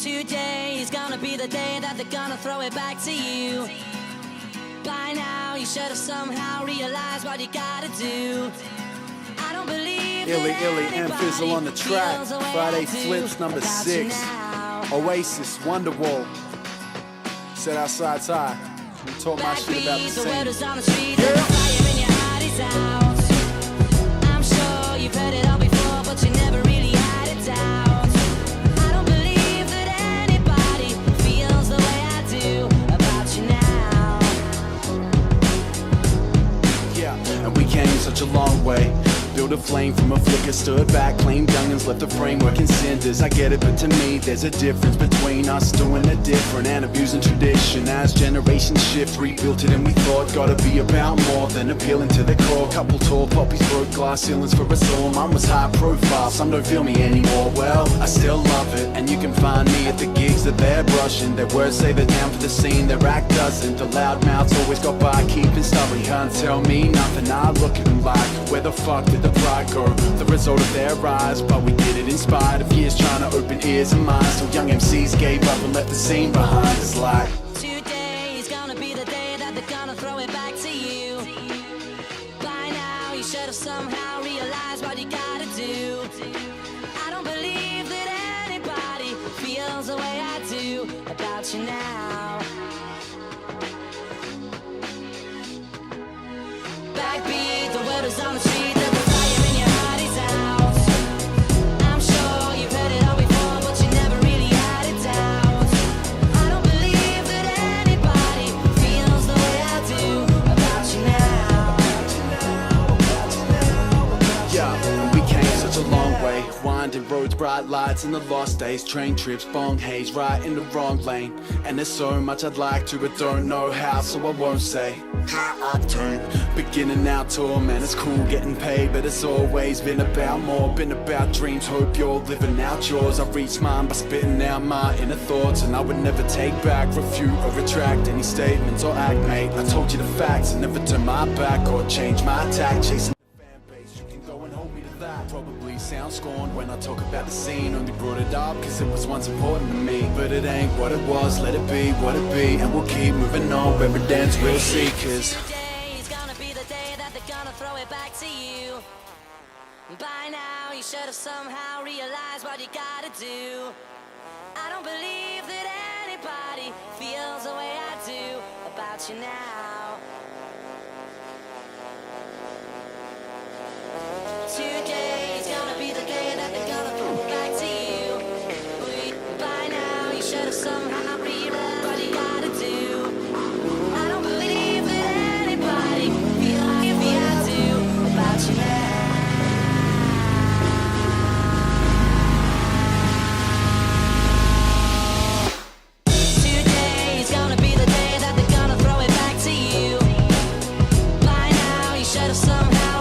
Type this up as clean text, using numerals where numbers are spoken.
Today is gonna be the day that they're gonna throw it back to you. By now you should have somehow realized what you gotta do. I don't believe Illy, that and Fizzle on the track. feels the way Friday I do Flips number about 6. you now. Oasis, Wonderwall. Set outside tie. Talk my shit about the Backbeat, the word scene. is on the street, that the fire in your heart is out. I'm sure you've heard it all before, but you never really had it out. I don't believe that anybody feels the way I do about you now. Yeah, and we came such a long way. Built a flame from a flicker, stood back, claimed youngins, left the framework in cinders. I get it, but to me, there's a difference between us doing it different and abusing tradition. As generations shift, rebuilt it and we thought gotta be about more than appealing to the core. Couple tall poppies broke glass ceilings for us all. Mine was high profile, some don't feel me anymore. Well, I still love it, and you can find me at the gigs that they're brushing. Their words say they're down for the scene, their act doesn't. The loud mouths always got by, keeping stubborn. Can't tell me nothing, I look at them like, where the fuck did the pride go? The result of their rise, but we did it in spite of years trying to open ears and minds. So young MCs gave up and left the scene behind. It's like Today is gonna be the day that they're gonna throw it back to you. By now you should have somehow realized what you gotta do. I don't believe that anybody feels the way I do about you now. Backbeat, the word is on the street, that the fire in your heart is out. I'm sure you've heard it all before, but you never really had it out. I don't believe that anybody feels the way I do about you now. yeah, and we came such a long way. Winding roads, bright lights in the lost days. Train trips, bong haze, right in the wrong lane. And there's so much I'd like to, but don't know how, so I won't say how I turn. Beginning our tour, man, it's cool getting paid, but it's always been about more. Been about dreams, hope you're living out yours. I reached mine by spitting out my inner thoughts, and I would never take back, refute or retract any statements or act, mate. I told you the facts and never turn my back or change my tack. Chasing the fan base, you can go and hold me to that. Probably sound scorned when I talk about the scene. Only brought it up cause it was once important to me, but it ain't what it was. Let it be what it be, and we'll keep moving on. Evidence we'll see, cause Today is gonna be the day that they're gonna throw it back to you. By now you should have somehow realized what you gotta do. I don't believe that anybody feels the way I do about you now. Today is gonna be the day that they're gonna throw it back to you. By now you should have somehow realized what you gotta do. I don't believe that anybody feels the way I do about you now. Today is gonna be the day that they're gonna throw it back to you. By now you should have somehow